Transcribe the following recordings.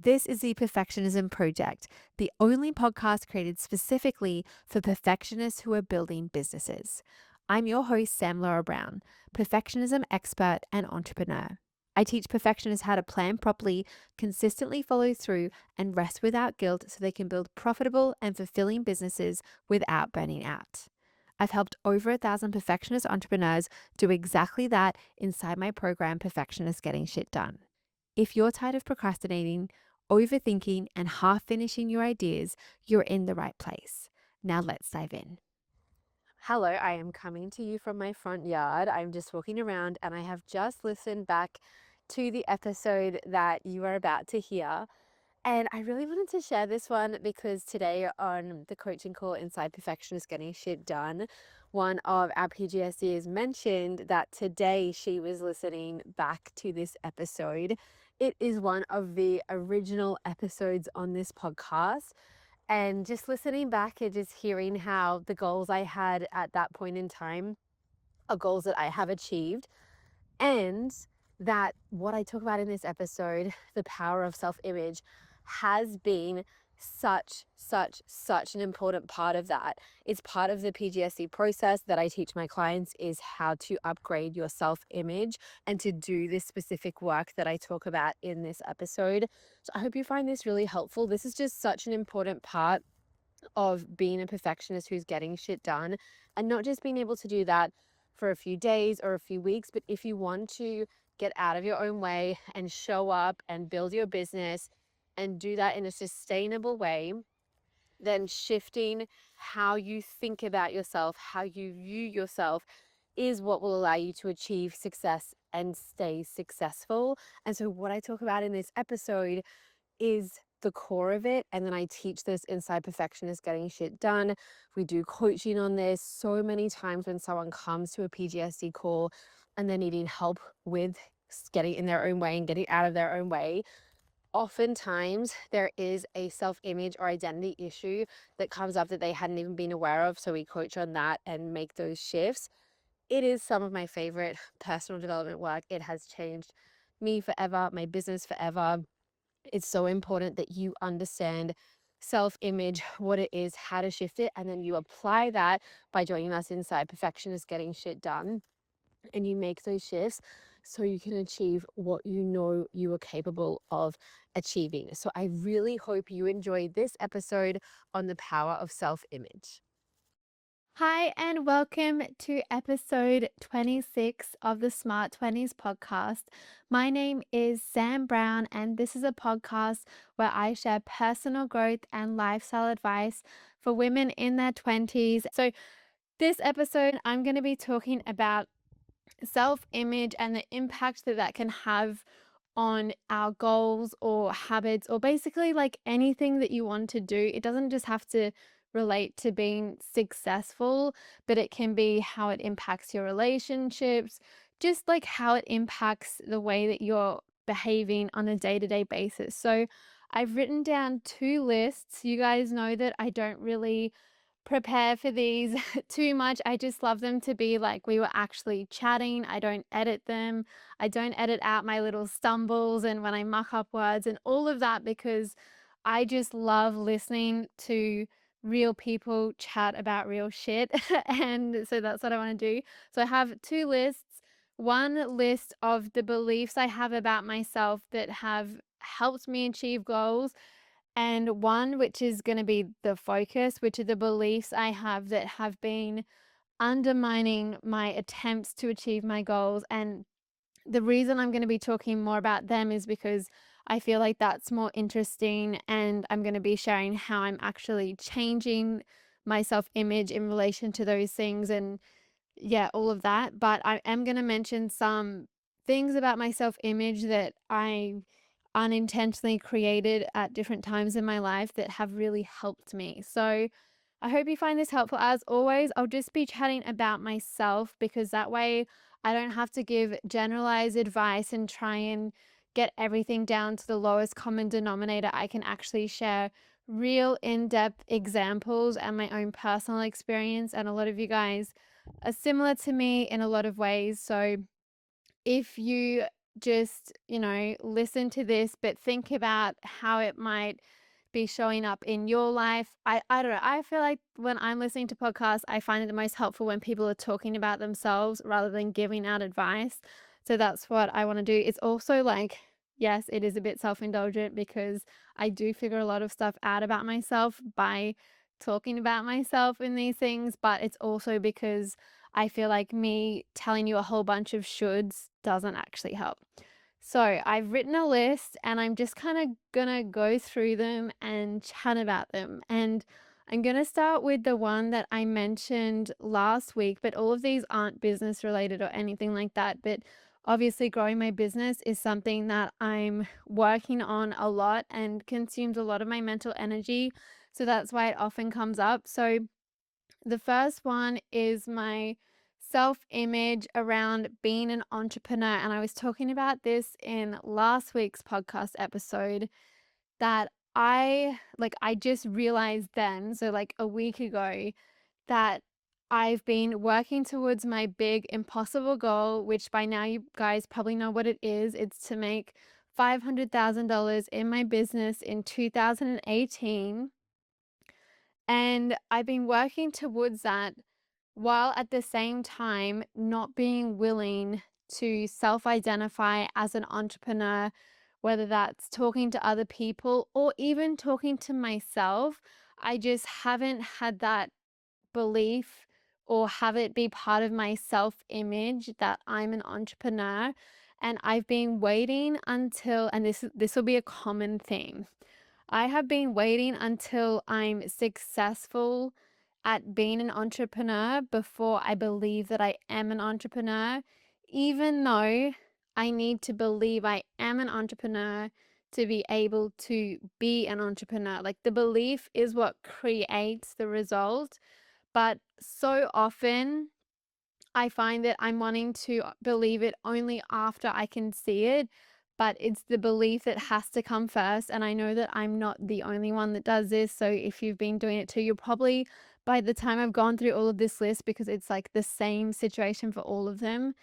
This is the Perfectionism Project, the only podcast created specifically for perfectionists who are building businesses. I'm your host, Sam Laura Brown, perfectionism expert and entrepreneur. I teach perfectionists how to plan properly, consistently follow through, and rest without guilt so they can build profitable and fulfilling businesses without burning out. I've helped over 1,000 perfectionist entrepreneurs do exactly that inside my program, Perfectionists Getting Shit Done. If you're tired of procrastinating, overthinking, and half finishing your ideas, you're in the right place. Now let's dive in. Hello, I am coming to you from my front yard. I'm just walking around and I have just listened back to the episode that you are about to hear. And I really wanted to share this one because today on the coaching call inside Perfectionist Getting Shit Done, one of our PGSDs mentioned that today she was listening back to this episode. It is one of the original episodes on this podcast. And just listening back and just hearing how the goals I had at that point in time are goals that I have achieved. And that what I talk about in this episode, the power of self-image, has been such an important part of that. It's part of the PGSD process that I teach my clients is how to upgrade your self-image and to do this specific work that I talk about in this episode. So I hope you find this really helpful. This is just such an important part of being a perfectionist who's getting shit done, and not just being able to do that for a few days or a few weeks, but if you want to get out of your own way and show up and build your business and do that in a sustainable way, then shifting how you think about yourself, how you view yourself, is what will allow you to achieve success and stay successful. And so, what I talk about in this episode is the core of it. And then I teach this inside Perfectionist Getting Shit Done. We do coaching on this so many times when someone comes to a PGSD call and they're needing help with getting in their own way and getting out of their own way. Oftentimes there is a self-image or identity issue that comes up that they hadn't even been aware of. So we coach on that and make those shifts. It is some of my favorite personal development work. It has changed me forever, my business forever. It's so important that you understand self-image, what it is, how to shift it, and then you apply that by joining us inside Perfectionist Getting Shit Done. And you make those shifts so you can achieve what you know you are capable of achieving. So I really hope you enjoyed this episode on the power of self-image. Hi, and welcome to episode 26 of the Smart 20s podcast. My name is Sam Brown, and this is a podcast where I share personal growth and lifestyle advice for women in their 20s. So, this episode, I'm going to be talking about self-image and the impact that that can have on our goals or habits, or basically like anything that you want to do. It doesn't just have to relate to being successful, but it can be how it impacts your relationships, just like how it impacts the way that you're behaving on a day-to-day basis. So I've written down two lists. You guys know that I don't really prepare for these too much. I just love them to be like we were actually chatting. I don't edit them. I don't edit out my little stumbles and when I muck up words and all of that, because I just love listening to real people chat about real shit. And so that's what I want to do. So I have two lists. One list of the beliefs I have about myself that have helped me achieve goals, and one which is going to be the focus, which are the beliefs I have that have been undermining my attempts to achieve my goals. And the reason I'm going to be talking more about them is because I feel like that's more interesting, and I'm going to be sharing how I'm actually changing my self-image in relation to those things, and yeah, all of that. But I am going to mention some things about my self-image that I unintentionally created at different times in my life that have really helped me. So I hope you find this helpful. As always, I'll just be chatting about myself because that way I don't have to give generalized advice and try and get everything down to the lowest common denominator. I can actually share real in-depth examples and my own personal experience. And a lot of you guys are similar to me in a lot of ways. So if you just, listen to this, but think about how it might be showing up in your life. I don't know. I feel like when I'm listening to podcasts, I find it the most helpful when people are talking about themselves rather than giving out advice. So that's what I want to do. It's also like, yes, it is a bit self-indulgent because I do figure a lot of stuff out about myself by talking about myself in these things, but it's also because I feel like me telling you a whole bunch of shoulds doesn't actually help. So I've written a list and I'm just kind of gonna go through them and chat about them. And I'm gonna start with the one that I mentioned last week, but all of these aren't business related or anything like that. But obviously, growing my business is something that I'm working on a lot and consumes a lot of my mental energy. So that's why it often comes up. So the first one is my self image around being an entrepreneur. And I was talking about this in last week's podcast episode that I just realized then, so like a week ago, that I've been working towards my big impossible goal, which by now you guys probably know what it is. It's to make $500,000 in my business in 2018. And I've been working towards that while at the same time not being willing to self identify as an entrepreneur, whether that's talking to other people or even talking to myself. I just haven't had that belief or have it be part of my self image that I'm an entrepreneur. And I've been waiting until, and this will be a common theme. I have been waiting until I'm successful at being an entrepreneur before I believe that I am an entrepreneur, even though I need to believe I am an entrepreneur to be able to be an entrepreneur. Like the belief is what creates the result. But so often I find that I'm wanting to believe it only after I can see it, but it's the belief that has to come first. And I know that I'm not the only one that does this. So if you've been doing it too, you'll probably, by the time I've gone through all of this list, because it's like the same situation for all of them,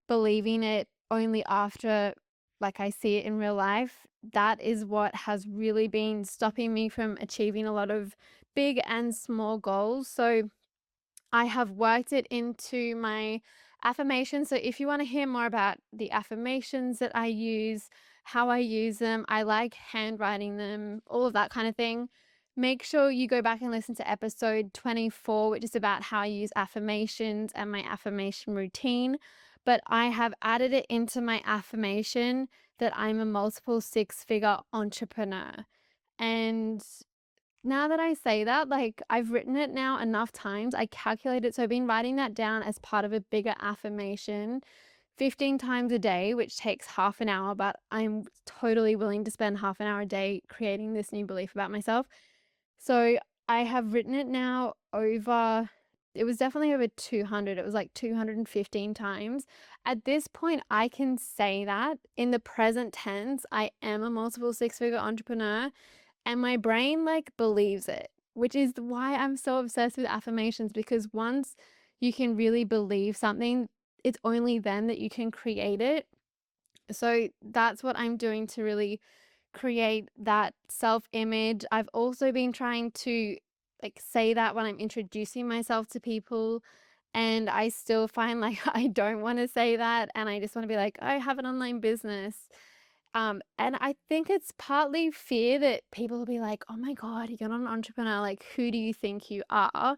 believing it only after like I see it in real life, that is what has really been stopping me from achieving a lot of big and small goals. So I have worked it into my affirmations. So if you want to hear more about the affirmations that I use, how I use them, I like handwriting them, all of that kind of thing. Make sure you go back and listen to episode 24, which is about how I use affirmations and my affirmation routine. But I have added it into my affirmation that I'm a multiple six-figure entrepreneur. And now that I say that, like I've written it now enough times, I calculate it. So I've been writing that down as part of a bigger affirmation 15 times a day, which takes half an hour, but I'm totally willing to spend half an hour a day creating this new belief about myself. So I have written it now over, it was definitely over 200. It was like 215 times. At this point, I can say that in the present tense, I am a multiple six-figure entrepreneur and my brain like believes it, which is why I'm so obsessed with affirmations because once you can really believe something, it's only then that you can create it. So that's what I'm doing to really create that self-image. I've also been trying to like say that when I'm introducing myself to people, and I still find like I don't want to say that and I just want to be like, I have an online business. And I think it's partly fear that people will be like, "Oh my God, you're not an entrepreneur. Like, who do you think you are?"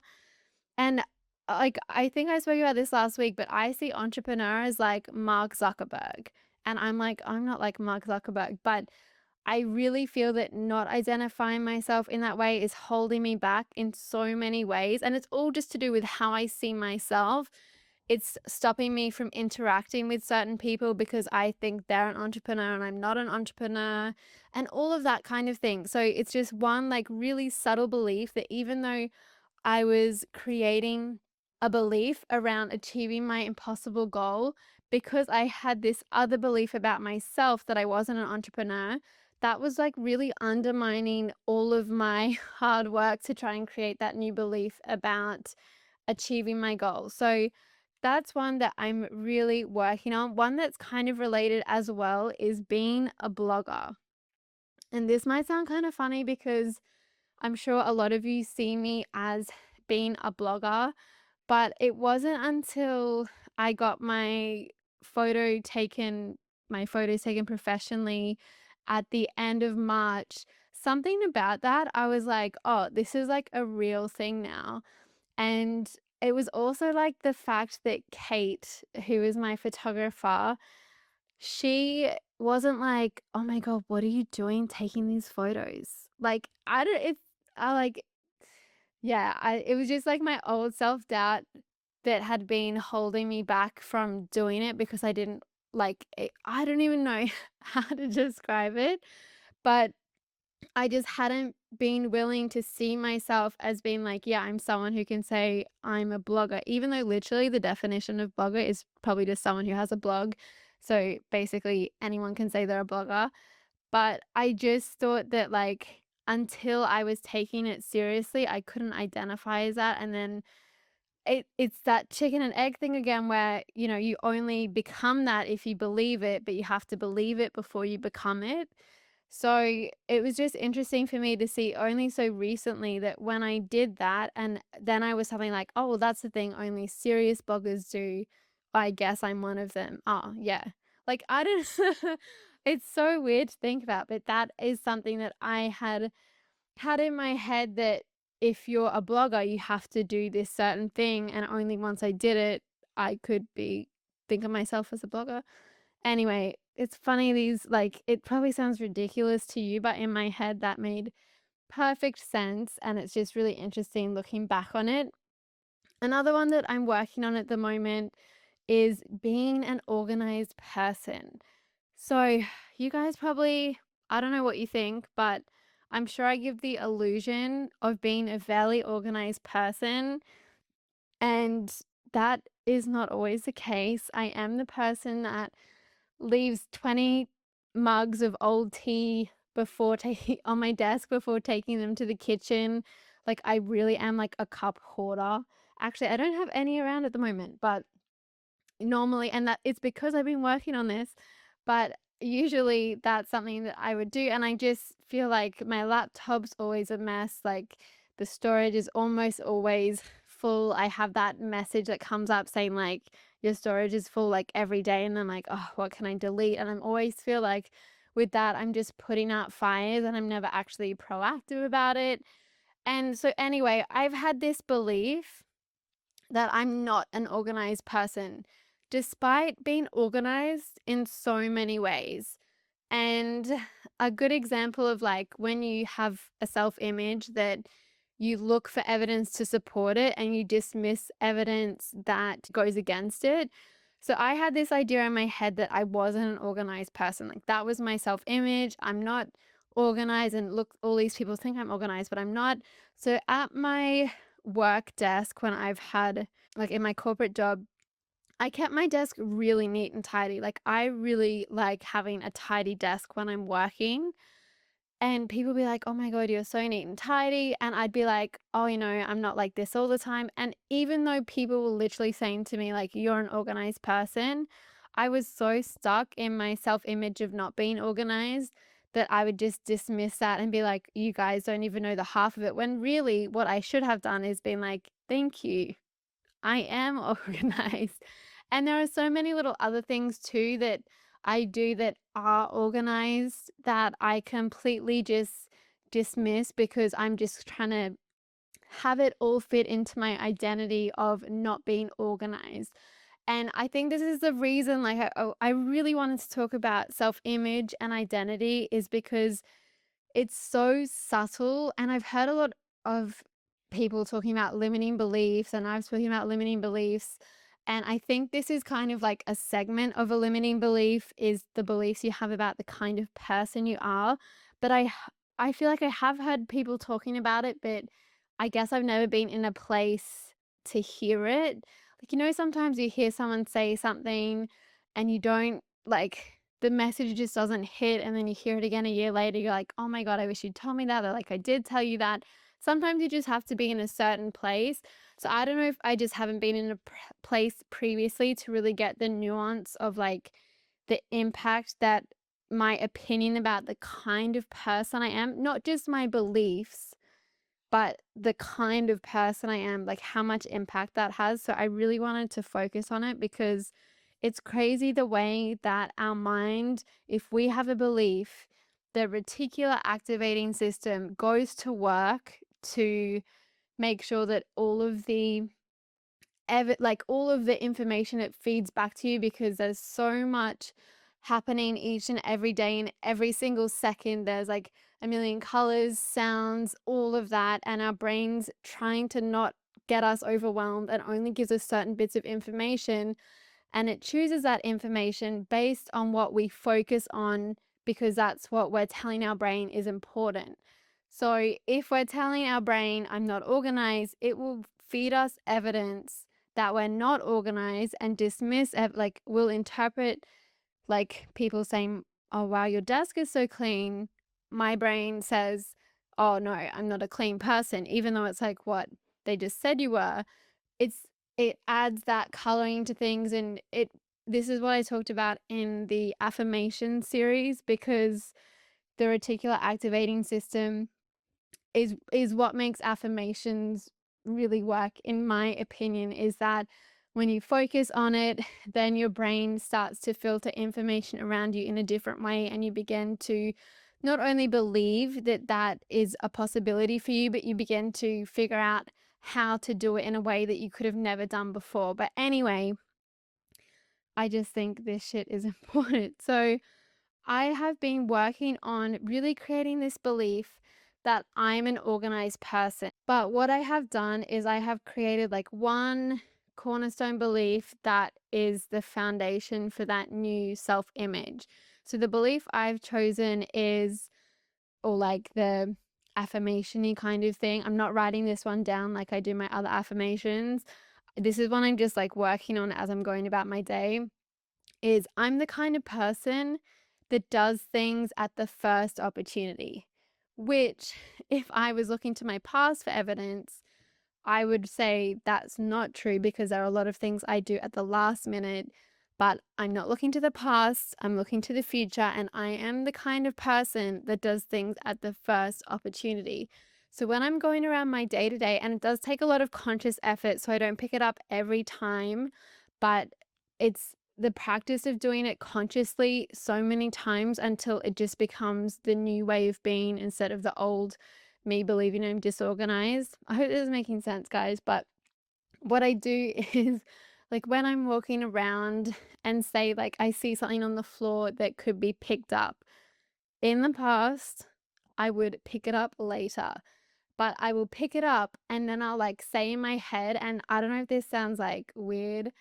And like, I think I spoke about this last week, but I see entrepreneur as like Mark Zuckerberg. And I'm like, I'm not like Mark Zuckerberg, but I really feel that not identifying myself in that way is holding me back in so many ways. And it's all just to do with how I see myself. It's stopping me from interacting with certain people because I think they're an entrepreneur and I'm not an entrepreneur and all of that kind of thing. So it's just one like really subtle belief that even though I was creating a belief around achieving my impossible goal, because I had this other belief about myself that I wasn't an entrepreneur, that was like really undermining all of my hard work to try and create that new belief about achieving my goal. So that's one that I'm really working on. One that's kind of related as well is being a blogger. And this might sound kind of funny because I'm sure a lot of you see me as being a blogger, but it wasn't until I got my photos taken professionally at the end of March. Something about that, I was like, oh, this is like a real thing now. And it was also like the fact that Kate, who is my photographer, she wasn't like, "Oh my god, what are you doing taking these photos?" Like, I don't it's I like yeah, I it was just like my old self-doubt that had been holding me back from doing it because I didn't I don't even know how to describe it, but I just hadn't been willing to see myself as being like, yeah, I'm someone who can say I'm a blogger, even though literally the definition of blogger is probably just someone who has a blog. So basically, anyone can say they're a blogger. But I just thought that, like, until I was taking it seriously, I couldn't identify as that. And then it's that chicken and egg thing again where, you only become that if you believe it, but you have to believe it before you become it. So it was just interesting for me to see only so recently that when I did that, and then I was something like, oh, well, that's the thing only serious bloggers do. I guess I'm one of them. Oh, yeah. Like, I don't, it's so weird to think about, but that is something that I had in my head that if you're a blogger, you have to do this certain thing. And only once I did it, I could think of myself as a blogger. Anyway, it's funny it probably sounds ridiculous to you, but in my head that made perfect sense, and it's just really interesting looking back on it. Another one that I'm working on at the moment is being an organized person. So, you guys probably, I don't know what you think, but I'm sure I give the illusion of being a fairly organized person, and that is not always the case. I am the person that leaves 20 mugs of old tea before taking on my desk before taking them to the kitchen. Like, I really am like a cup hoarder. Actually, I don't have any around at the moment, but normally, and that it's because I've been working on this, but usually that's something that I would do, and I just feel like my laptop's always a mess, like, the storage is almost always full. I have that message that comes up saying, like, "Your storage is full," like, every day, and I'm like, "Oh, what can I delete?" And I'm always feel like with that, I'm just putting out fires, and I'm never actually proactive about it. And so anyway, I've had this belief that I'm not an organized person, despite being organized in so many ways. And a good example of like when you have a self image that you look for evidence to support it and you dismiss evidence that goes against it. So I had this idea in my head that I wasn't an organized person. Like that was my self image. I'm not organized. And look, all these people think I'm organized, but I'm not. So at my work desk, when I've had like in my corporate job, I kept my desk really neat and tidy. Like, I really like having a tidy desk when I'm working. And people be like, "Oh my God, you're so neat and tidy." And I'd be like, "Oh, I'm not like this all the time." And even though people were literally saying to me, like, "You're an organized person," I was so stuck in my self image of not being organized that I would just dismiss that and be like, "You guys don't even know the half of it." When really, what I should have done is been like, "Thank you. I am organized." And there are so many little other things too that I do that are organized that I completely just dismiss because I'm just trying to have it all fit into my identity of not being organized. And I think this is the reason, like, I really wanted to talk about self image and identity, is because it's so subtle, and I've heard a lot of people talking about limiting beliefs, and I've spoken about limiting beliefs. And I think this is kind of like a segment of a limiting belief is the beliefs you have about the kind of person you are. But I feel like I have heard people talking about it, but I guess I've never been in a place to hear it. Like, sometimes you hear someone say something and you don't like the message just doesn't hit, and then you hear it again a year later, you're like, "Oh my God, I wish you'd told me that," or like, "I did tell you that." sometimes you just have to be in a certain place. So I don't know if I just haven't been in a place previously to really get the nuance of like the impact that my opinion about the kind of person I am, not just my beliefs, but the kind of person I am, like how much impact that has. So I really wanted to focus on it because it's crazy the way that our mind, if we have a belief, the reticular activating system goes to work to make sure that all of the information it feeds back to you, because there's so much happening each and every day, and every single second there's like a million colors, sounds, all of that, and our brains trying to not get us overwhelmed and only gives us certain bits of information, and it chooses that information based on what we focus on, because that's what we're telling our brain is important. So if we're telling our brain, I'm not organized, it will feed us evidence that we're not organized and dismiss, like, we'll interpret, like, people saying, oh, wow, your desk is so clean. My brain says, oh, no, I'm not a clean person, even though it's like what they just said you were. It adds that coloring to things, and this is what I talked about in the affirmation series, because the reticular activating system is what makes affirmations really work, in my opinion, is that when you focus on it, then your brain starts to filter information around you in a different way, and you begin to not only believe that that is a possibility for you, but you begin to figure out how to do it in a way that you could have never done before. But anyway, I just think this shit is important. So I have been working on really creating this belief that I'm an organized person. But what I have done is I have created like one cornerstone belief that is the foundation for that new self image. So the belief I've chosen is, or like the affirmation-y kind of thing. I'm not writing this one down like I do my other affirmations. This is one I'm just like working on as I'm going about my day, is I'm the kind of person that does things at the first opportunity, which, if I was looking to my past for evidence, I would say that's not true, because there are a lot of things I do at the last minute. But I'm not looking to the past, I'm looking to the future, and I am the kind of person that does things at the first opportunity. So when I'm going around my day to day, and it does take a lot of conscious effort, so I don't pick it up every time, but it's the practice of doing it consciously so many times until it just becomes the new way of being instead of the old me believing I'm disorganized. I hope this is making sense, guys. But what I do is, like, when I'm walking around and say, like, I see something on the floor that could be picked up. In the past, I would pick it up later, but I will pick it up and then I'll like say in my head, and I don't know if this sounds like weird,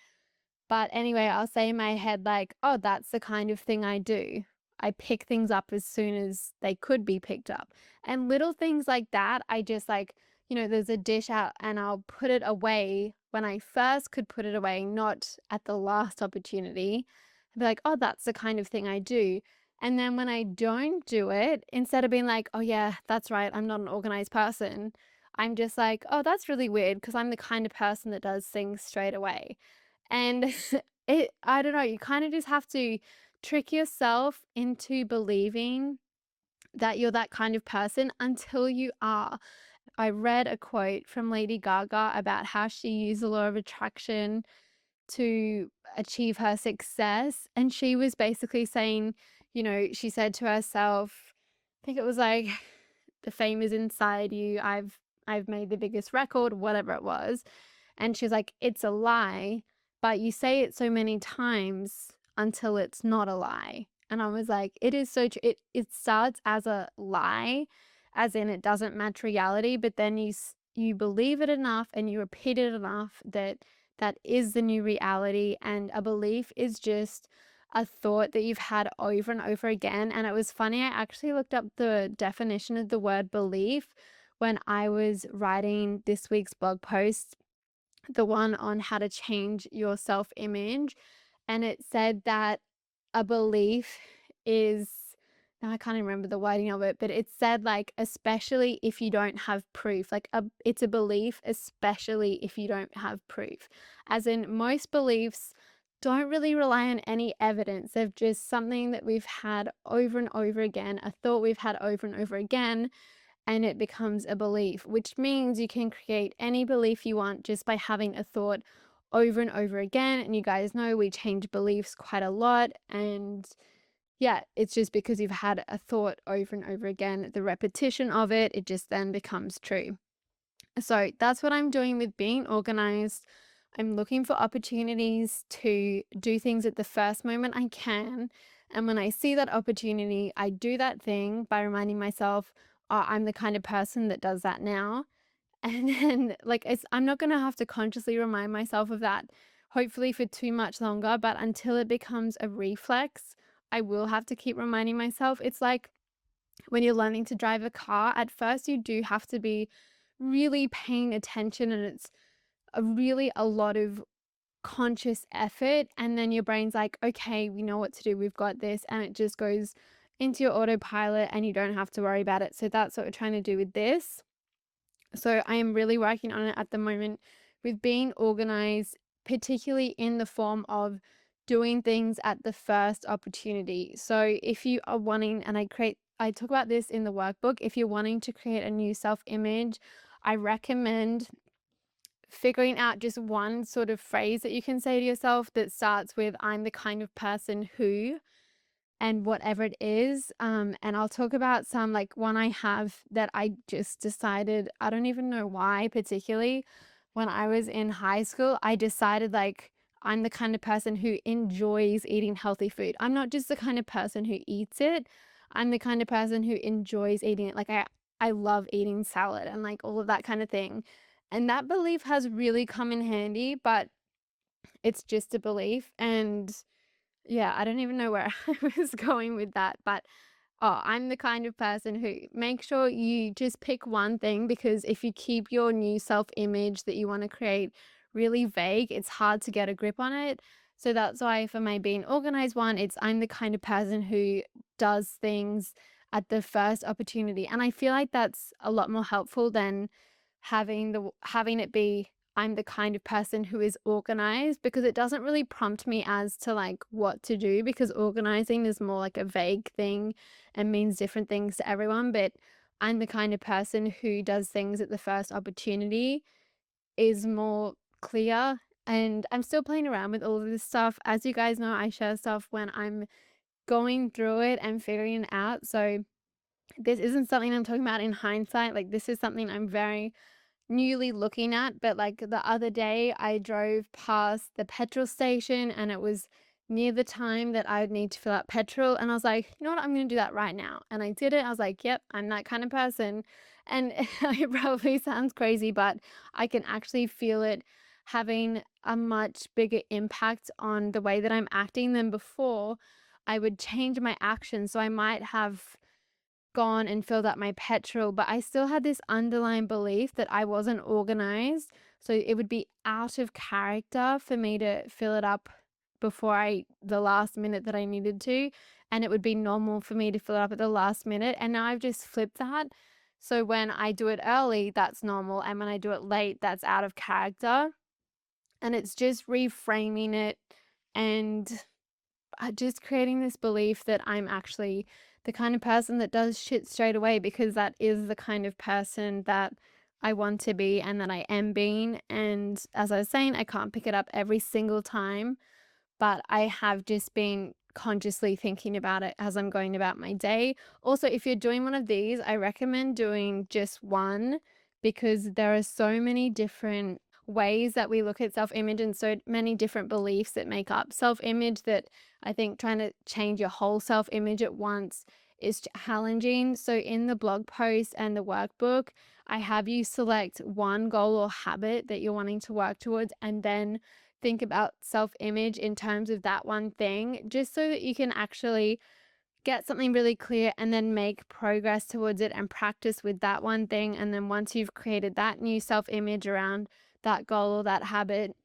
but anyway, I'll say in my head, like, oh, that's the kind of thing I do. I pick things up as soon as they could be picked up. And little things like that, I just like, there's a dish out and I'll put it away when I first could put it away, not at the last opportunity. I'd be like, oh, that's the kind of thing I do. And then when I don't do it, instead of being like, oh, yeah, that's right, I'm not an organized person, I'm just like, oh, that's really weird, because I'm the kind of person that does things straight away. And I don't know, you kind of just have to trick yourself into believing that you're that kind of person until you are. I read a quote from Lady Gaga about how she used the law of attraction to achieve her success. And she was basically saying, she said to herself, I think it was like, the fame is inside you. I've made the biggest record, whatever it was. And she's like, it's a lie, but you say it so many times until it's not a lie. And I was like, it is so true. It starts as a lie, as in it doesn't match reality, but then you believe it enough and you repeat it enough that that is the new reality. And a belief is just a thought that you've had over and over again. And it was funny, I actually looked up the definition of the word belief when I was writing this week's blog post, the one on how to change your self image. And it said that a belief is now I can't remember the wording of it, but it said like, especially if you don't have proof, like it's a belief, especially if you don't have proof. As in, most beliefs don't really rely on any evidence. They're just something that we've had over and over again, a thought we've had over and over again, and it becomes a belief, which means you can create any belief you want just by having a thought over and over again. And you guys know we change beliefs quite a lot. And yeah, it's just because you've had a thought over and over again, the repetition of it, it just then becomes true. So that's what I'm doing with being organized. I'm looking for opportunities to do things at the first moment I can. And when I see that opportunity, I do that thing by reminding myself, oh, I'm the kind of person that does that now. And then, like, I'm not going to have to consciously remind myself of that, hopefully, for too much longer. But until it becomes a reflex, I will have to keep reminding myself. It's like when you're learning to drive a car, at first, you do have to be really paying attention, and it's a lot of conscious effort. And then your brain's like, okay, we know what to do. We've got this. And it just goes into your autopilot and you don't have to worry about it. So that's what we're trying to do with this. So I am really working on it at the moment with being organized, particularly in the form of doing things at the first opportunity. So if you are wanting, and I talk about this in the workbook, if you're wanting to create a new self-image, I recommend figuring out just one sort of phrase that you can say to yourself that starts with, I'm the kind of person who, and whatever it is. And I'll talk about some, like one I have that I just decided, I don't even know why, particularly when I was in high school, I decided like I'm the kind of person who enjoys eating healthy food. I'm not just the kind of person who eats it. I'm the kind of person who enjoys eating it. Like I love eating salad and like all of that kind of thing. And that belief has really come in handy, but it's just a belief. And yeah, I don't even know where I was going with that, but oh, I'm the kind of person who make sure you just pick one thing, because if you keep your new self-image that you want to create really vague, it's hard to get a grip on it. So that's why for my being organized one, it's I'm the kind of person who does things at the first opportunity. And I feel like that's a lot more helpful than having it be I'm the kind of person who is organized, because it doesn't really prompt me as to like what to do, because organizing is more like a vague thing and means different things to everyone. But I'm the kind of person who does things at the first opportunity is more clear. And I'm still playing around with all of this stuff. As you guys know, I share stuff when I'm going through it and figuring it out. So this isn't something I'm talking about in hindsight. Like, this is something I'm very newly looking at. But like the other day, I drove past the petrol station and it was near the time that I would need to fill up petrol. And I was like, you know what? I'm going to do that right now. And I did it. I was like, yep, I'm that kind of person. And it probably sounds crazy, but I can actually feel it having a much bigger impact on the way that I'm acting than before. I would change my actions. So I might have gone and filled up my petrol, but I still had this underlying belief that I wasn't organized. So it would be out of character for me to fill it up before the last minute that I needed to. And it would be normal for me to fill it up at the last minute. And now I've just flipped that. So when I do it early, that's normal. And when I do it late, that's out of character. And it's just reframing it and just creating this belief that I'm actually the kind of person that does shit straight away, because that is the kind of person that I want to be and that I am being. And as I was saying, I can't pick it up every single time, but I have just been consciously thinking about it as I'm going about my day. Also, if you're doing one of these, I recommend doing just one, because there are so many different ways that we look at self-image and so many different beliefs that make up self-image, that I think trying to change your whole self-image at once is challenging. So in the blog post and the workbook, I have you select one goal or habit that you're wanting to work towards, and then think about self-image in terms of that one thing, just so that you can actually get something really clear and then make progress towards it and practice with that one thing. And then once you've created that new self-image around that goal or that habit,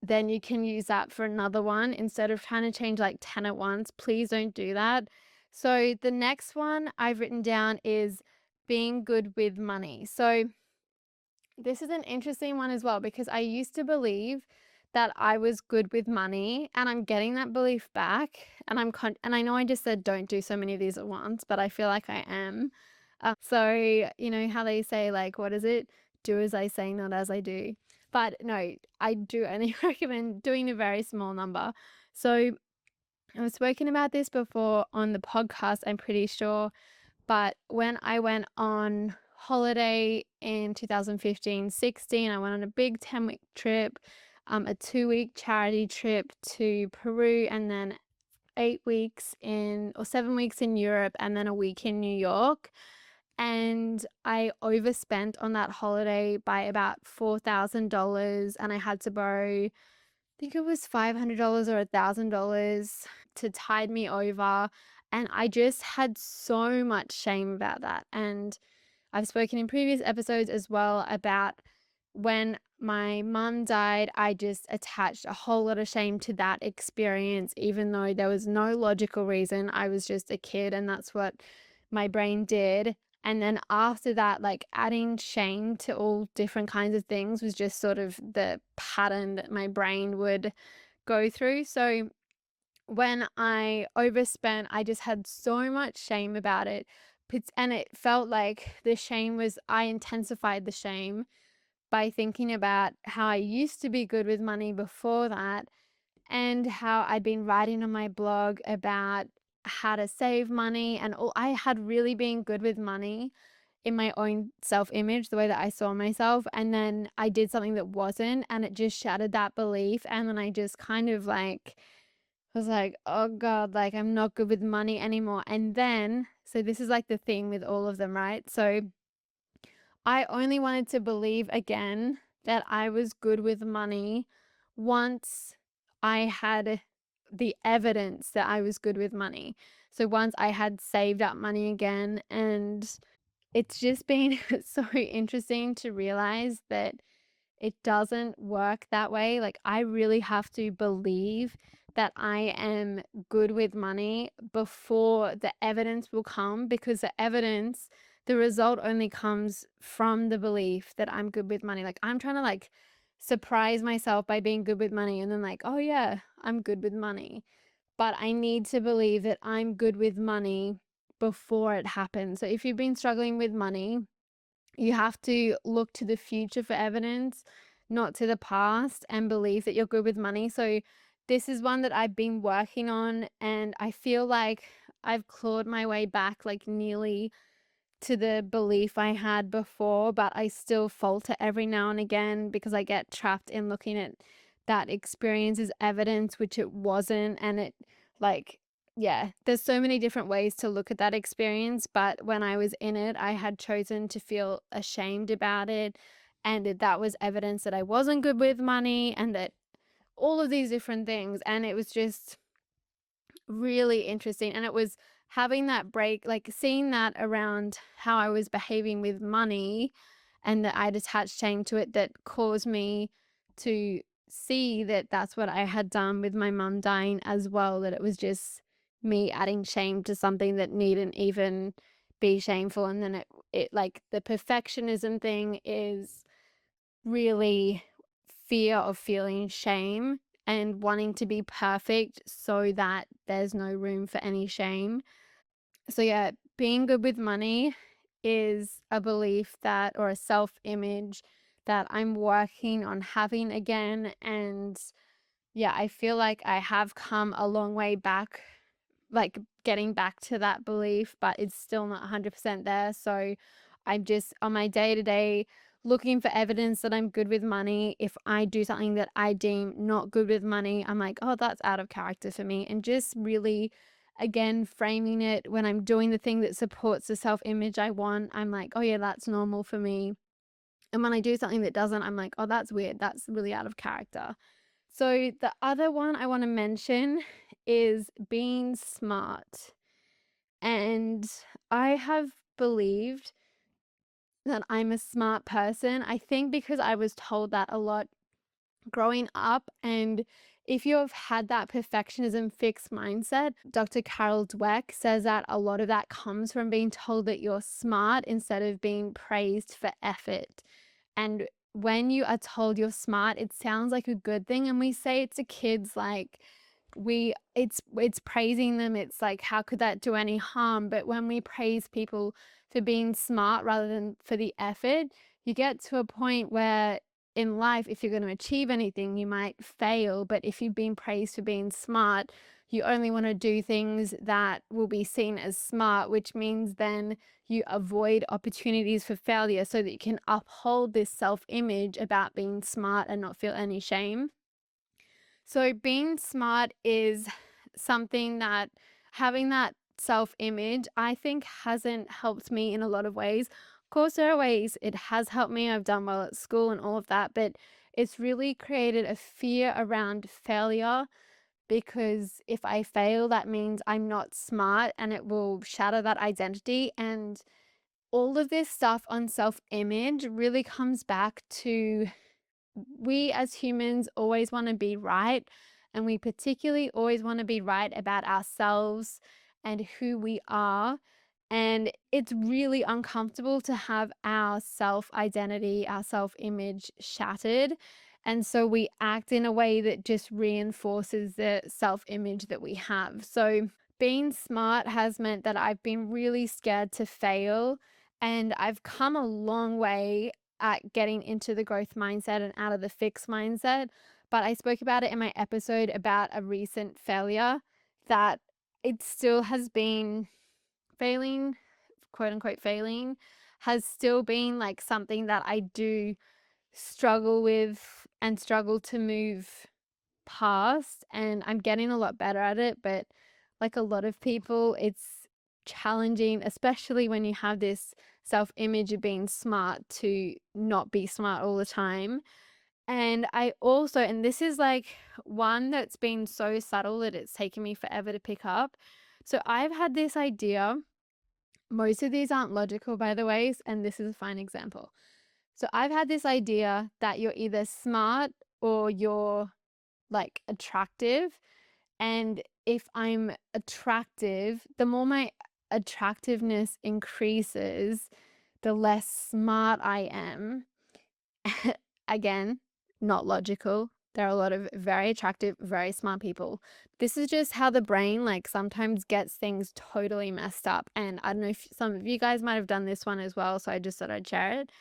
then you can use that for another one instead of trying to change like 10 at once. Please don't do that, So the next one I've written down is being good with money. So this is an interesting one as well, because I used to believe that I was good with money, and I'm getting that belief back. And and I know I just said don't do so many of these at once, but I feel like I am. So you know how they say, like, what is it? Do as I say, not as I do. But no, I do only recommend doing a very small number. So I've spoken about this before on the podcast, I'm pretty sure. But when I went on holiday in 2015-16, I went on a big 10-week trip, a 2-week charity trip to Peru, and then 8 weeks in, or 7 weeks in Europe, and then a week in New York. And I overspent on that holiday by about $4,000, and I had to borrow, I think it was $500 or $1,000 to tide me over. And I just had so much shame about that. And I've spoken in previous episodes as well about when my mum died, I just attached a whole lot of shame to that experience, even though there was no logical reason. I was just a kid, and that's what my brain did. And then after that, like, adding shame to all different kinds of things was just sort of the pattern that my brain would go through. So when I overspent, I just had so much shame about it. And it felt like the shame was, I intensified the shame by thinking about how I used to be good with money before that, and how I'd been writing on my blog about how to save money, and all I had really been good with money in my own self-image, the way that I saw myself. And then I did something that wasn't, and it just shattered that belief. And then I just kind of like was like, oh God, like, I'm not good with money anymore. And then, so this is like the thing with all of them, right? So I only wanted to believe again that I was good with money once I had the evidence that I was good with money. So once I had saved up money again. And it's just been so interesting to realize that it doesn't work that way. Like, I really have to believe that I am good with money before the evidence will come, because the result only comes from the belief that I'm good with money. Like, I'm trying to like surprise myself by being good with money, and then like, oh yeah, I'm good with money. But I need to believe that I'm good with money before it happens. So if you've been struggling with money, you have to look to the future for evidence, not to the past, and believe that you're good with money. So this is one that I've been working on, and I feel like I've clawed my way back, like, nearly to the belief I had before, but I still falter every now and again because I get trapped in looking at that experience as evidence, which it wasn't. And it, like, yeah, there's so many different ways to look at that experience. But when I was in it, I had chosen to feel ashamed about it. And that was evidence that I wasn't good with money, and that all of these different things. And it was just really interesting. And it was having that break, like seeing that around how I was behaving with money, and that I'd attached shame to it, that caused me to see that that's what I had done with my mum dying as well, that it was just me adding shame to something that needn't even be shameful. And then it like, the perfectionism thing is really fear of feeling shame and wanting to be perfect so that there's no room for any shame. So, yeah, being good with money is a belief that, or a self image that I'm working on having again. And yeah, I feel like I have come a long way back, like getting back to that belief, but it's still not 100% there. So I'm just on my day to day looking for evidence that I'm good with money. If I do something that I deem not good with money, I'm like, oh, that's out of character for me. And just really, again, framing it when I'm doing the thing that supports the self image I want, I'm like, oh, yeah, that's normal for me. And when I do something that doesn't, I'm like, oh, that's weird. That's really out of character. So the other one I want to mention is being smart. And I have believed that I'm a smart person. I think because I was told that a lot growing up, and if you've had that perfectionism fixed mindset, Dr. Carol Dweck says that a lot of that comes from being told that you're smart instead of being praised for effort. And when you are told you're smart, it sounds like a good thing. And we say it to kids like, it's praising them. It's like, how could that do any harm? But when we praise people for being smart rather than for the effort, you get to a point where in life, if you're going to achieve anything, you might fail. But if you've been praised for being smart, you only want to do things that will be seen as smart, which means then you avoid opportunities for failure so that you can uphold this self-image about being smart and not feel any shame. So being smart is something that having that self-image, I think hasn't helped me in a lot of ways. Of course, there are ways it has helped me. I've done well at school and all of that, but it's really created a fear around failure because if I fail, that means I'm not smart and it will shatter that identity. And all of this stuff on self-image really comes back to we as humans always want to be right, and we particularly always want to be right about ourselves and who we are. And it's really uncomfortable to have our self identity, our self image shattered. And so we act in a way that just reinforces the self image that we have. So being smart has meant that I've been really scared to fail. And I've come a long way at getting into the growth mindset and out of the fixed mindset. But I spoke about it in my episode about a recent failure that it still has been failing, quote unquote, failing, has still been like something that I do struggle with and struggle to move past. And I'm getting a lot better at it. But like a lot of people, it's challenging, especially when you have this self image of being smart, to not be smart all the time. And I also, and this is like one that's been so subtle that it's taken me forever to pick up. So I've had this idea. Most of these aren't logical, by the way, and this is a fine example. So I've had this idea that you're either smart or you're like attractive. And if I'm attractive, the more my attractiveness increases, the less smart I am. Again, not logical. There are a lot of very attractive, very smart people. This is just how the brain like sometimes gets things totally messed up. And I don't know if some of you guys might have done this one as well, so I just thought I'd share it.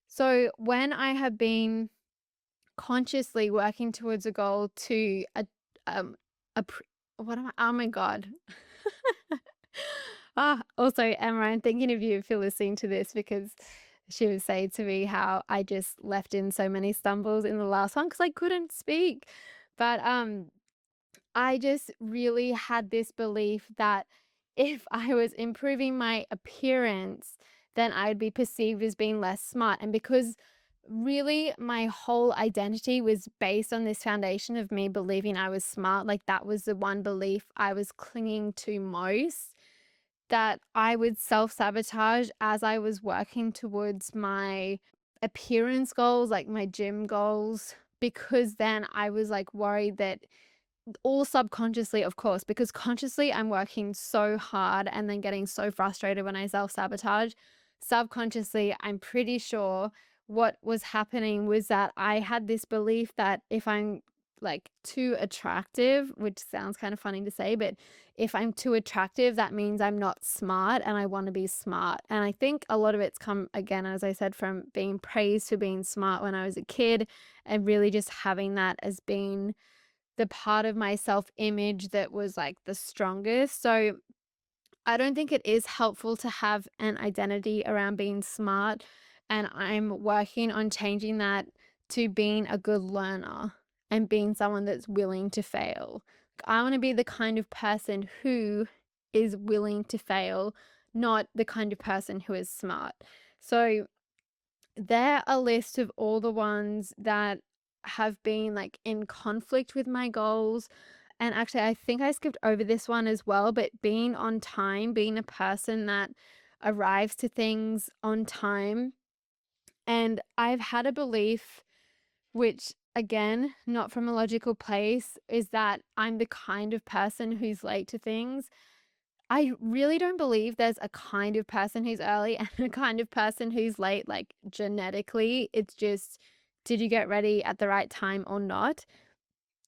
So when I have been consciously working towards a goal to a what am I? Oh my God. Also, Emma, I'm thinking of you if you're listening to this, because she was saying to me how I just left in so many stumbles in the last one because I couldn't speak. But I just really had this belief that if I was improving my appearance, then I'd be perceived as being less smart. And because really my whole identity was based on this foundation of me believing I was smart, like that was the one belief I was clinging to most, that I would self-sabotage as I was working towards my appearance goals, like my gym goals, because then I was like worried that, all subconsciously, of course, because consciously I'm working so hard and then getting so frustrated when I self-sabotage. Subconsciously, I'm pretty sure what was happening was that I had this belief that if I'm like too attractive, which sounds kind of funny to say, but if I'm too attractive, that means I'm not smart and I want to be smart. And I think a lot of it's come, again, as I said, from being praised for being smart when I was a kid, and really just having that as being the part of my self-image that was like the strongest. So I don't think it is helpful to have an identity around being smart. And I'm working on changing that to being a good learner and being someone that's willing to fail. I want to be the kind of person who is willing to fail, not the kind of person who is smart. So there a list of all the ones that have been like in conflict with my goals. And actually, I think I skipped over this one as well, but being on time, being a person that arrives to things on time. And I've had a belief which again, not from a logical place, is that I'm the kind of person who's late to things. I really don't believe there's a kind of person who's early and a kind of person who's late, like genetically. It's just, did you get ready at the right time or not?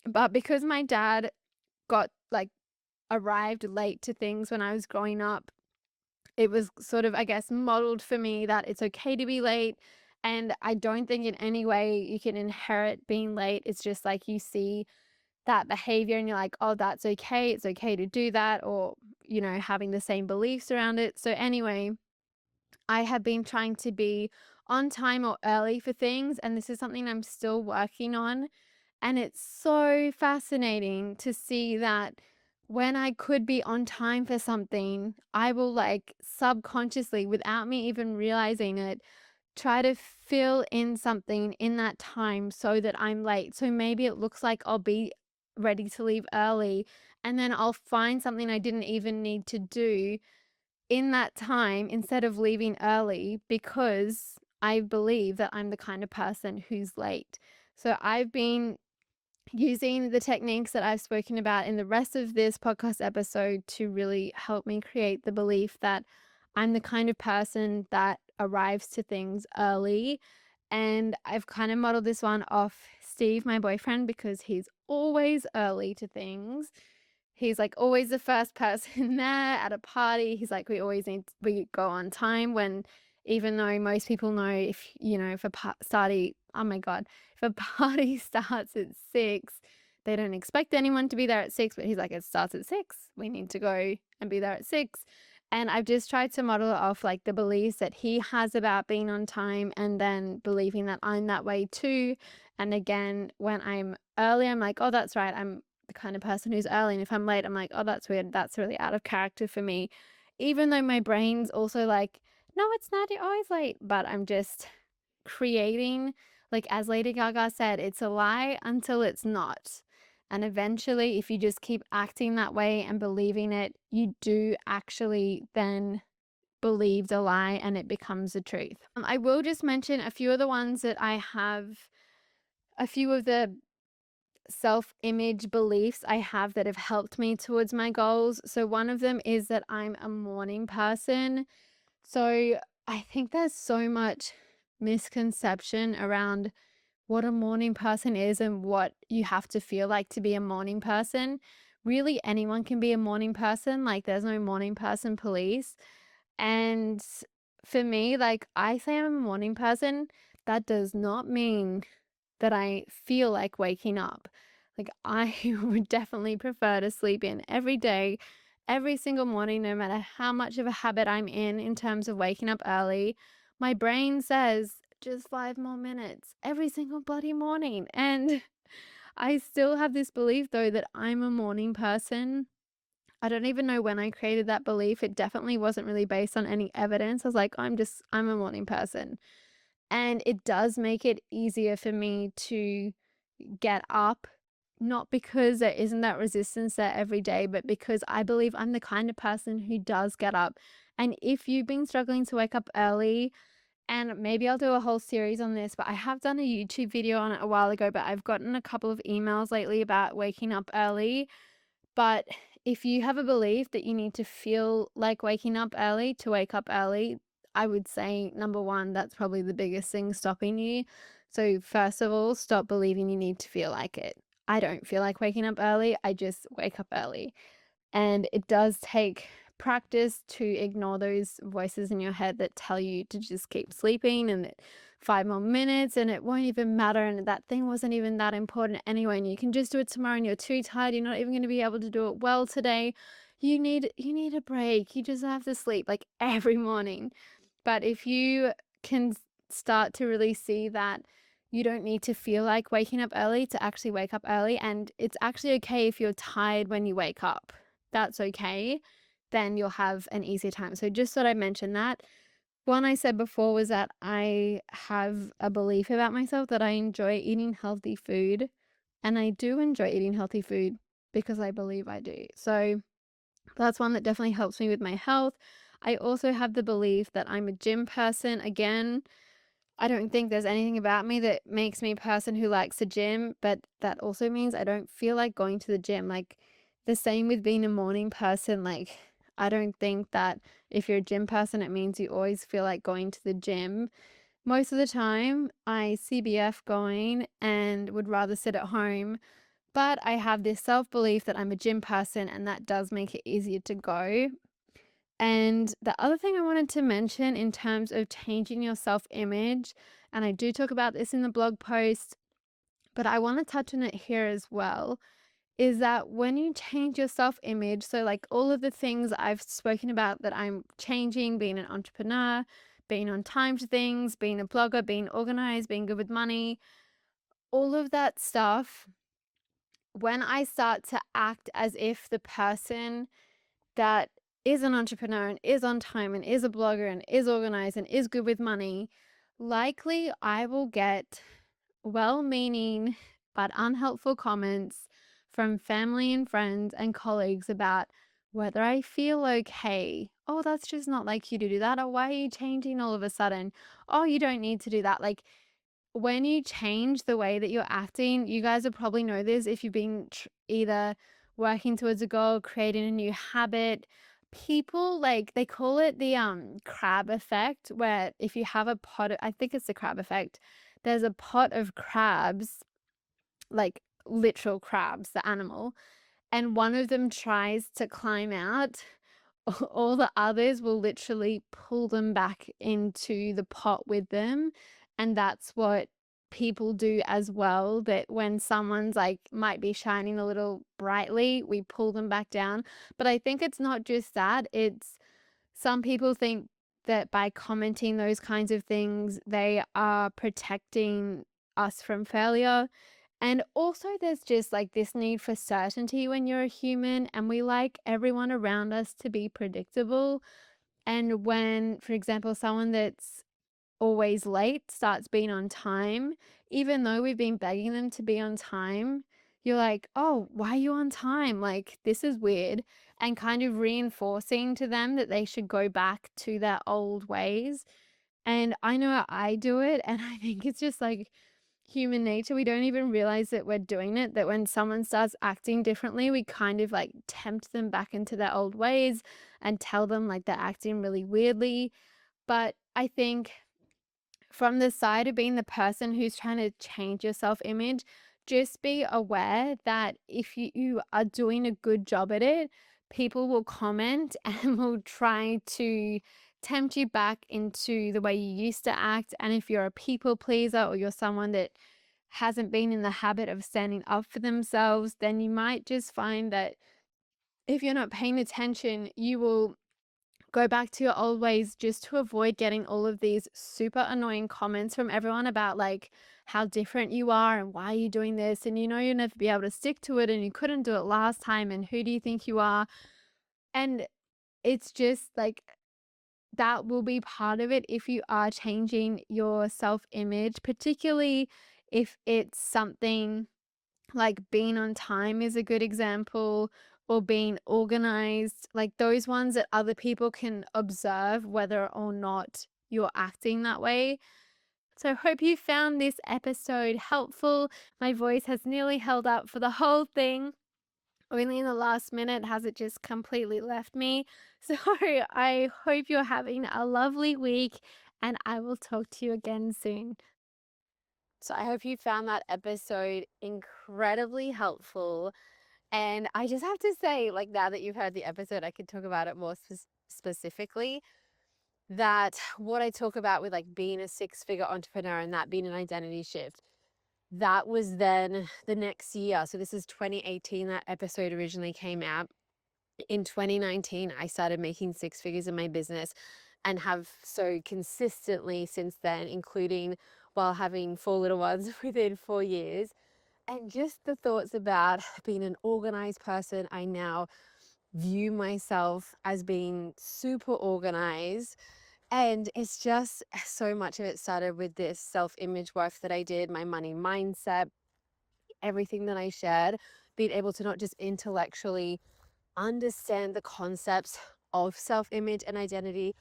But because my dad got like arrived late to things when I was growing up, it was sort of, I guess, modeled for me that it's okay to be late. And I don't think in any way you can inherit being late. It's just like you see that behavior and you're like, oh, that's okay. It's okay to do that. Or, having the same beliefs around it. So, anyway, I have been trying to be on time or early for things. And this is something I'm still working on. And it's so fascinating to see that when I could be on time for something, I will like subconsciously, without me even realizing it, try to fill in something in that time so that I'm late. So maybe it looks like I'll be ready to leave early, and then I'll find something I didn't even need to do in that time instead of leaving early because I believe that I'm the kind of person who's late. So I've been using the techniques that I've spoken about in the rest of this podcast episode to really help me create the belief that I'm the kind of person that arrives to things early. And I've kind of modeled this one off Steve, my boyfriend, because he's always early to things. He's like always the first person there at a party. He's like, we go on time when, even though most people know if a party, oh my God, if a party starts at 6, they don't expect anyone to be there at 6, but he's like, it starts at 6. We need to go and be there at 6. And I've just tried to model it off like the beliefs that he has about being on time and then believing that I'm that way too. And again, when I'm early, I'm like, oh, that's right. I'm the kind of person who's early. And if I'm late, I'm like, oh, that's weird. That's really out of character for me. Even though my brain's also like, no, it's not. You're always late. But I'm just creating, like as Lady Gaga said, it's a lie until it's not. And eventually, if you just keep acting that way and believing it, you do actually then believe the lie and it becomes the truth. I will just mention a few of the ones that I have, a few of the self-image beliefs I have that have helped me towards my goals. So one of them is that I'm a morning person. So I think there's so much misconception around what a morning person is and what you have to feel like to be a morning person. Really, anyone can be a morning person. Like, there's no morning person police. And for me, like, I say I'm a morning person, that does not mean that I feel like waking up. Like, I would definitely prefer to sleep in every day, every single morning, no matter how much of a habit I'm in terms of waking up early. My brain says just 5 more minutes every single bloody morning. And I still have this belief, though, that I'm a morning person. I don't even know when I created that belief. It definitely wasn't really based on any evidence. I was like, I'm a morning person. And it does make it easier for me to get up, not because there isn't that resistance there every day, but because I believe I'm the kind of person who does get up. And if you've been struggling to wake up early, and maybe I'll do a whole series on this, but I have done a YouTube video on it a while ago, but I've gotten a couple of emails lately about waking up early. But if you have a belief that you need to feel like waking up early to wake up early, I would say number one, that's probably the biggest thing stopping you. So, first of all, stop believing you need to feel like it. I don't feel like waking up early, I just wake up early. And it does take practice to ignore those voices in your head that tell you to just keep sleeping and that 5 more minutes and it won't even matter and that thing wasn't even that important anyway and you can just do it tomorrow and you're too tired, you're not even going to be able to do it well today. You need a break. You just have to sleep like every morning. But if you can start to really see that you don't need to feel like waking up early to actually wake up early, and it's actually okay if you're tired when you wake up. That's okay. Then you'll have an easier time. So just thought I'd mention that. One I said before was that I have a belief about myself that I enjoy eating healthy food. And I do enjoy eating healthy food because I believe I do. So that's one that definitely helps me with my health. I also have the belief that I'm a gym person. Again, I don't think there's anything about me that makes me a person who likes the gym, but that also means I don't feel like going to the gym. Like the same with being a morning person. Like I don't think that if you're a gym person, it means you always feel like going to the gym. Most of the time, I CBF going and would rather sit at home. But I have this self belief that I'm a gym person, and that does make it easier to go. And the other thing I wanted to mention in terms of changing your self image, and I do talk about this in the blog post, but I want to touch on it here as well, is that when you change your self image, so like all of the things I've spoken about that I'm changing, being an entrepreneur, being on time to things, being a blogger, being organized, being good with money, all of that stuff, when I start to act as if the person that is an entrepreneur and is on time and is a blogger and is organized and is good with money, likely I will get well meaning but unhelpful comments from family and friends and colleagues about whether I feel okay. Oh, that's just not like you to do that. Or why are you changing all of a sudden? Oh, you don't need to do that. Like, when you change the way that you're acting, you guys will probably know this if you've been either working towards a goal, creating a new habit. People like they call it the crab effect, where if you have a pot of, I think it's the crab effect. There's a pot of crabs, like literal crabs, the animal, and one of them tries to climb out, all the others will literally pull them back into the pot with them. And that's what people do as well. That when someone's like might be shining a little brightly, we pull them back down. But I think it's not just that, it's some people think that by commenting those kinds of things, they are protecting us from failure. And also, there's just like this need for certainty when you're a human, and we like everyone around us to be predictable. And when, for example, someone that's always late starts being on time, even though we've been begging them to be on time, you're like, oh, why are you on time? Like, this is weird. And kind of reinforcing to them that they should go back to their old ways. And I know I do it. And I think it's just like human nature. We don't even realize that we're doing it, that when someone starts acting differently, we kind of like tempt them back into their old ways and tell them like they're acting really weirdly. But I think from the side of being the person who's trying to change your self image, just be aware that if you are doing a good job at it, people will comment and will try to tempt you back into the way you used to act. And if you're a people pleaser or you're someone that hasn't been in the habit of standing up for themselves, then you might just find that if you're not paying attention, you will go back to your old ways just to avoid getting all of these super annoying comments from everyone about like how different you are and why you're doing this, and you know you'll never be able to stick to it and you couldn't do it last time and who do you think you are. And it's just like that will be part of it if you are changing your self image, particularly if it's something like being on time is a good example, or being organized, like those ones that other people can observe whether or not you're acting that way. So, hope you found this episode helpful. My voice has nearly held up for the whole thing. Only in the last minute has it just completely left me. So, I hope you're having a lovely week, and I will talk to you again soon. So I hope you found that episode incredibly helpful. And I just have to say, like, now that you've heard the episode, I could talk about it more specifically. That what I talk about with like being a six-figure entrepreneur and that being an identity shift, that was then the next year. So this is 2018, that episode originally came out. In 2019, I started making six figures in my business and have so consistently since then, including while having four little ones within 4 years. And just the thoughts about being an organized person, I now view myself as being super organized. And it's just so much of it started with this self image work that I did, my money mindset, everything that I shared, being able to not just intellectually understand the concepts of self image and identity,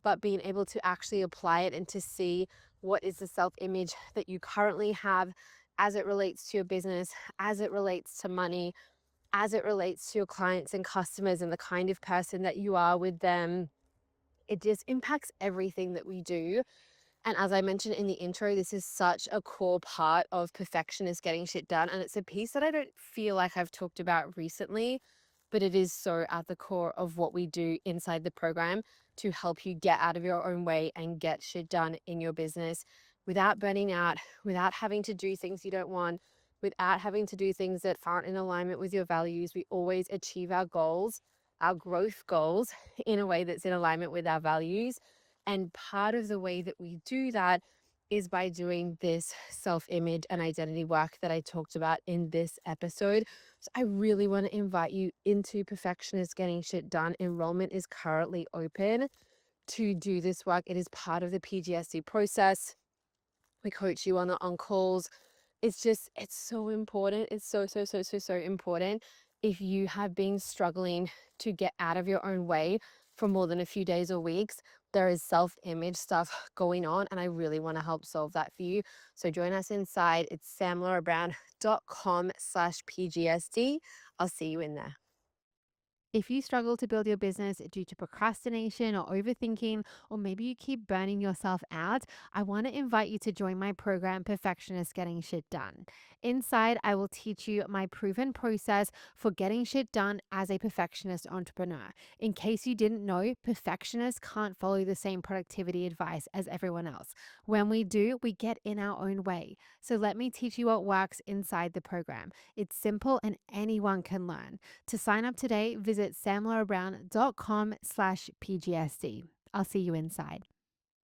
but being able to actually apply it and to see What is the self image that you currently have as it relates to your business, as it relates to money, as it relates to your clients and customers and the kind of person that you are with them? It just impacts everything that we do. And as I mentioned in the intro, this is such a core part of perfectionist getting shit done. And it's a piece that I don't feel like I've talked about recently, but it is so at the core of what we do inside the program to help you get out of your own way and get shit done in your business without burning out, without having to do things you don't want, without having to do things that aren't in alignment with your values. We always achieve our goals, our growth goals, in a way that's in alignment with our values. And part of the way that we do that is by doing this self image and identity work that I talked about in this episode. So I really want to invite you into Perfectionist Getting Shit Done. Enrollment is currently open to do this work. It is part of the PGSD process. We coach you on calls. It's so important. It's so important. If you have been struggling to get out of your own way for more than a few days or weeks, there is self-image stuff going on, and I really want to help solve that for you. So join us inside. It's samlaurabrown.com/PGSD. I'll see you in there. If you struggle to build your business due to procrastination or overthinking, or maybe you keep burning yourself out, I want to invite you to join my program, Perfectionists Getting Shit Done. Inside, I will teach you my proven process for getting shit done as a perfectionist entrepreneur. In case you didn't know, perfectionists can't follow the same productivity advice as everyone else. When we do, we get in our own way. So let me teach you what works inside the program. It's simple and anyone can learn. To sign up today, visit samlaurabrown.com/PGSD. I'll see you inside.